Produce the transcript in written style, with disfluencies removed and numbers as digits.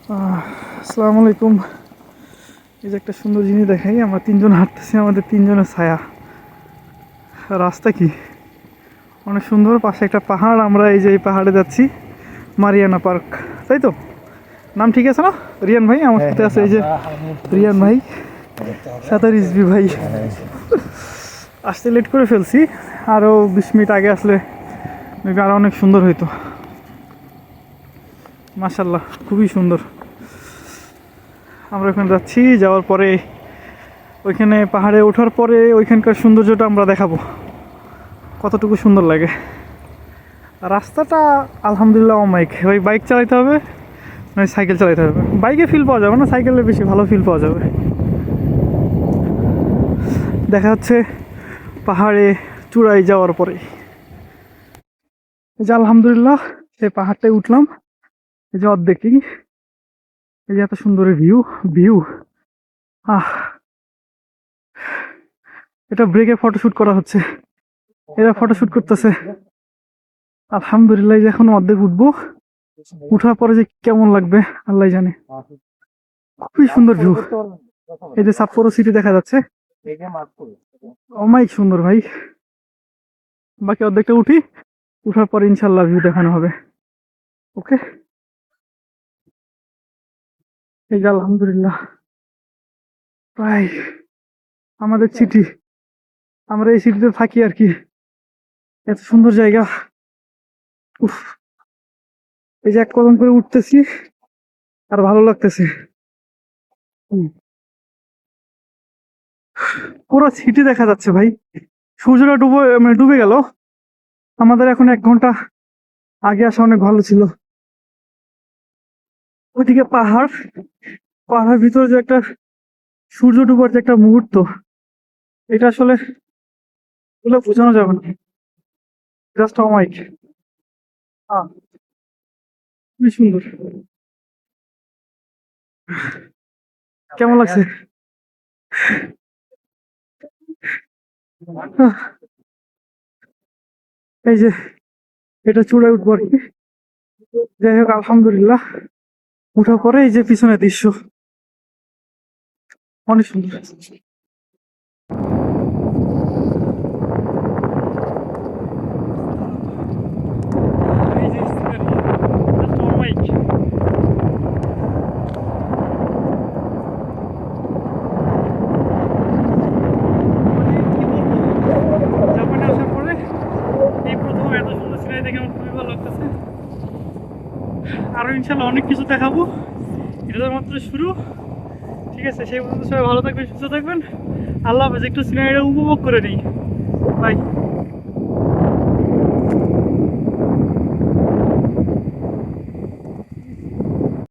আসসালামু আলাইকুম। এই যে একটা সুন্দর জিনিস দেখাই, আমরা তিনজন হাঁটতেছি, আমাদের তিনজনের ছায়া। রাস্তা কি অনেক সুন্দর, পাশে একটা পাহাড়, আমরা এই যে এই পাহাড়ে যাচ্ছি, মারিয়ানা পার্ক, তাই তো? নাম ঠিক আছে না? রিয়ান ভাই আমার সাথে আছে, এই যে রিয়ান ভাই, সাথে রিজভি ভাই। আসতে লেট করে ফেলছি, আরও 20 মিনিট আগে আসলে মেবি আরও অনেক সুন্দর হইতো। মাশাল্লাহ, খুবই সুন্দর। আমরা ওখানে যাচ্ছি, যাওয়ার পরে ওইখানে পাহাড়ে ওঠার পরে ওইখানকার সৌন্দর্যটা আমরা দেখাবো, কতটুকু সুন্দর লাগে। রাস্তাটা আলহামদুলিল্লাহ অমাইক, ওই বাইক চালাতে হবে নয় সাইকেল চালাতে হবে। বাইকে ফিল পাওয়া যাবে না, সাইকেলে বেশি ভালো ফিল পাওয়া যাবে। দেখা যাচ্ছে পাহাড়ে চূড়ায় যাওয়ার পরে। এই যে আলহামদুলিল্লাহ সেই পাহাড়টায় উঠলাম, এই যে অর্ধেকই, এই যে এত সুন্দর ভিউ ভিউ আহ এটা ব্রেকে ফটোশুট করা হচ্ছে, এরা ফটোশুট করতেছে। আলহামদুলিল্লাহ, এই যে এখন অর্ধেক উঠবো, উঠার পরে যে কেমন লাগবে আল্লাহ জানে। খুবই সুন্দর ভিউ। এই যে সাপ্পোরো সিটি দেখা যাচ্ছে, অমাইক সুন্দর ভাই। বাকি অর্ধেকটা উঠি, উঠার পরে ইনশাল্লাহ ভিউ দেখানো হবে। ওকে, এই যে আলহামদুলিল্লাহ প্রায় আমাদের সিটি, আমরা এই সিটিতে থাকি আর কি। এত সুন্দর জায়গা, উফ। এই যে এক কদম করে উঠতেছি আর ভালো লাগতেছে। পুরো সিটি দেখা যাচ্ছে ভাই। সূর্যটা ডুবে গেল। আমাদের এখন 1 ঘন্টা আগে আসা অনেক ভালো ছিল। ওইদিকে পাহাড়, পাহাড়ের ভিতরে যে একটা সূর্য ডুবার যে একটা মুহূর্ত, এটা আসলে বলে বোঝানো যাবে না। জাস্ট অমাইক, খুবই সুন্দর। কেমন লাগছে? আহ, এই যে এটা চূড়ায় উঠবো আর কি। যাই হোক আলহামদুলিল্লাহ, উঠার পরে এই যে পিছনের দৃশ্য অনেক সুন্দর। জাপানে আসার পরে এই প্রথম এত সুন্দর সিনারি দেখে আমার খুবই ভালো লাগতেছে। আরো ইনশাল্লাহ অনেক কিছু দেখাবো, এটা তো মাত্র শুরু। ঠিক আছে, সেই পর্যন্ত সবাই ভালো থাকবেন, সুস্থ থাকবেন। আল্লাহ হাফেজ। একটু সিনারিটা উপভোগ করে নিই, বাই।